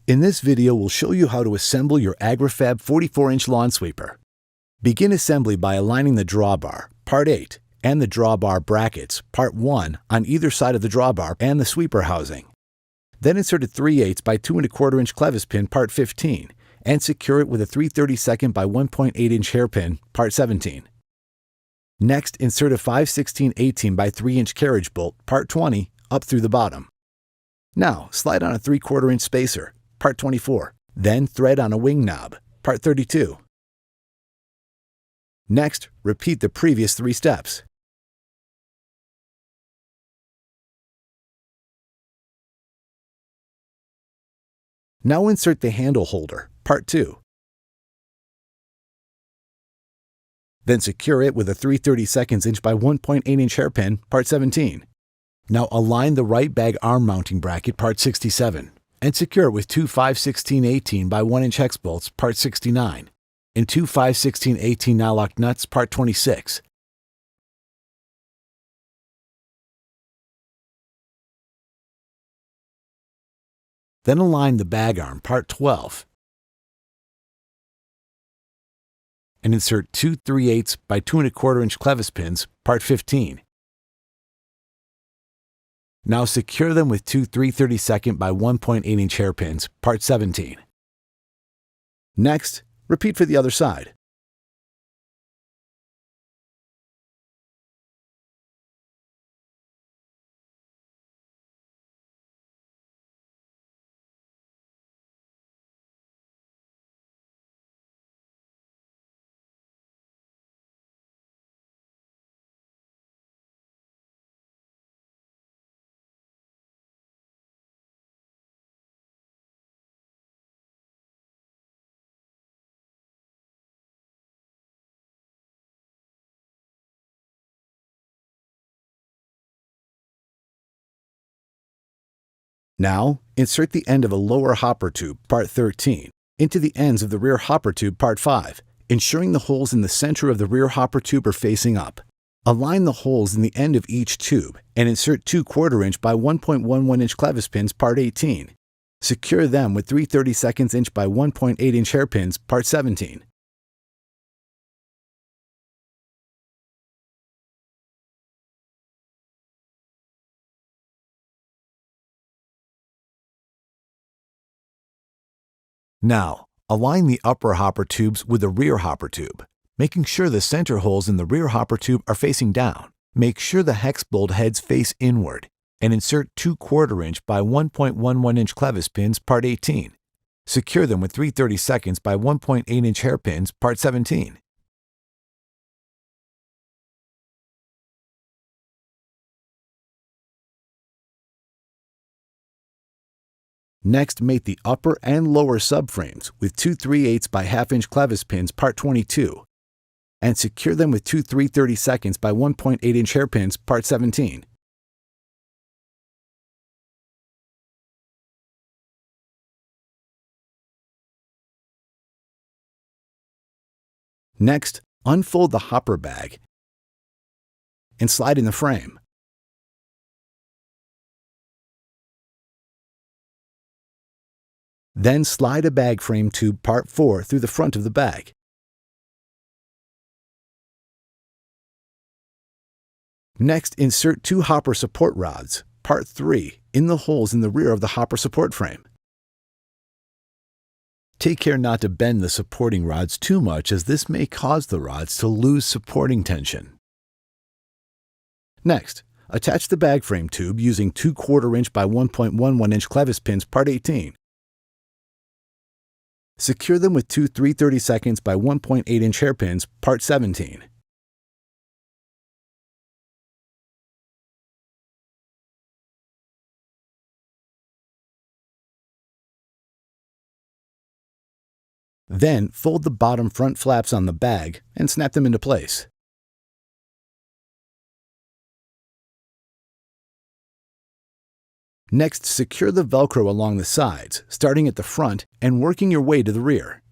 In this video, we'll show you how to assemble your Agri-Fab 44-inch lawn sweeper. Begin assembly by aligning the drawbar, Part 8, and the drawbar brackets, Part 1, on either side of the drawbar and the sweeper housing. Then insert a 3/8 by 2 1/4 inch clevis pin, Part 15, and secure it with a 3/32 by 1.8 inch hairpin, Part 17. Next, insert a 5/16/18 by 3 inch carriage bolt, Part 20, up through the bottom. Now, slide on a 3/4 inch spacer, Part 24, then thread on a wing knob, Part 32. Next, repeat the previous 3 steps. Now insert the handle holder, Part 2. Then secure it with a 3/32 inch by 1.8 inch hairpin, Part 17. Now align the right bag arm mounting bracket, Part 67, and secure it with 2 5/16/18 by 1 inch hex bolts, Part 69, and 2 5/16/18 nylock nuts, Part 26. Then align the bag arm, Part 12, and insert 2 3/8 by 2 1/4 inch clevis pins, Part 15. Now secure them with 2 3/32 by 1.8 inch hairpins, Part 17. Next, repeat for the other side. Now, insert the end of a lower hopper tube, Part 13, into the ends of the rear hopper tube, Part 5, ensuring the holes in the center of the rear hopper tube are facing up. Align the holes in the end of each tube and insert 2 1/4 inch by 1.11 inch clevis pins, Part 18. Secure them with 3/32 inch by 1.8 inch hairpins, Part 17. Now, align the upper hopper tubes with the rear hopper tube, making sure the center holes in the rear hopper tube are facing down. Make sure the hex bolt heads face inward, and insert 2 1/4 inch by 1.11 inch clevis pins, Part 18. Secure them with 3/32 by 1.8 inch hairpins, Part 17. Next, mate the upper and lower subframes with 2 3/8 by 1/2 inch clevis pins, Part 22, and secure them with 2 3/32 by 1.8 inch hairpins, Part 17. Next, unfold the hopper bag and slide in the frame. Then slide a bag frame tube, Part 4, through the front of the bag. Next, insert 2 hopper support rods, Part 3, in the holes in the rear of the hopper support frame. Take care not to bend the supporting rods too much, as this may cause the rods to lose supporting tension. Next, attach the bag frame tube using 2 1/4 inch by 1.11 inch clevis pins, Part 18. Secure them with 2 3/32 by 1.8 inch hairpins, Part 17. Then fold the bottom front flaps on the bag and snap them into place. Next, secure the Velcro along the sides, starting at the front and working your way to the rear.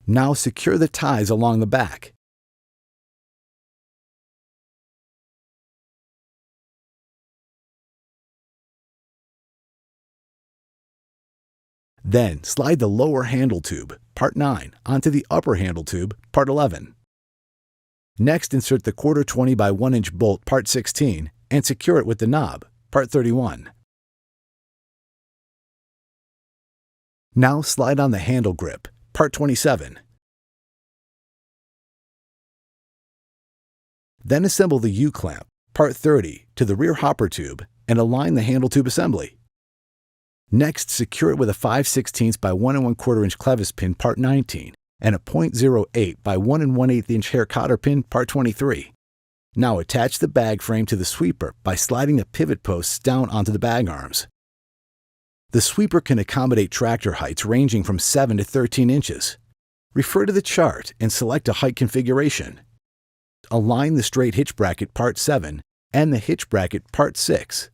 Now secure the ties along the back. Then slide the lower handle tube, part 9, onto the upper handle tube, part 11. Next, insert the 1/4 20 by 1 inch bolt, part 16, and secure it with the knob, part 31. Now slide on the handle grip, part 27. Then assemble the U-clamp, part 30, to the rear hopper tube and align the handle tube assembly. Next, secure it with a 5/16 by 1 1/4 inch clevis pin, part 19, and a .08 by 1 1/8 inch hair cotter pin, part 23. Now attach the bag frame to the sweeper by sliding the pivot posts down onto the bag arms. The sweeper can accommodate tractor heights ranging from 7 to 13 inches. Refer to the chart and select a height configuration. Align the straight hitch bracket, part 7, and the hitch bracket, part 6.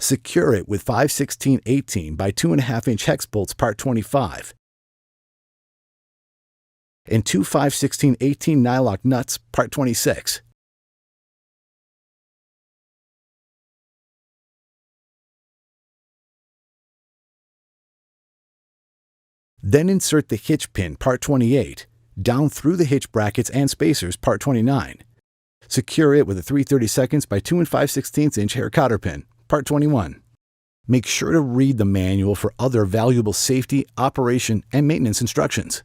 Secure it with 5/16 by 2 1/2 inch hex bolts, part 25, and 2 5/16 nylock nuts, part 26. Then insert the hitch pin, part 28, down through the hitch brackets and spacers, part 29. Secure it with a 3/32 by 2 5/16 inch hair cotter pin, part 21. Make sure to read the manual for other valuable safety, operation, and maintenance instructions.